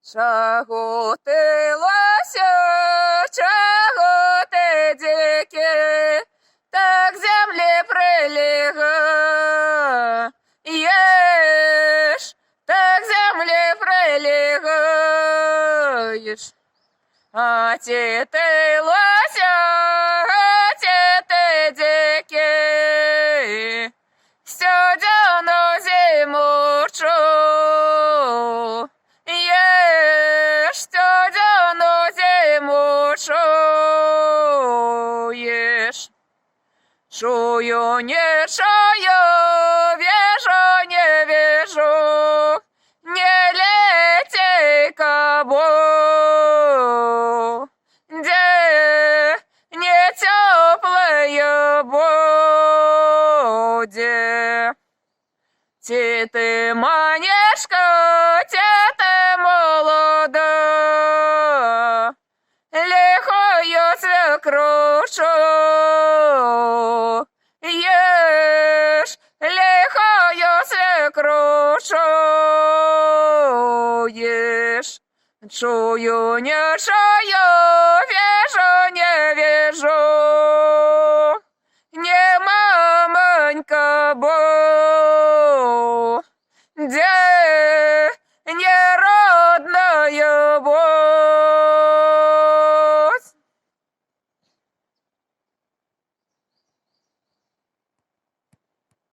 Шаготилася, чого ти діки, так землі приліга, єш, так землі прилігаєш. А ті ти лося, а ті ти діки, сьогодні зиму чу. Чуєш, чую, не чую, вижу, не вижу, не лети кабу, где не теплое будет. Ти манешка, ти молода, лихою свекрушу, єш, лихою свекрушу, єш, чую, не чую.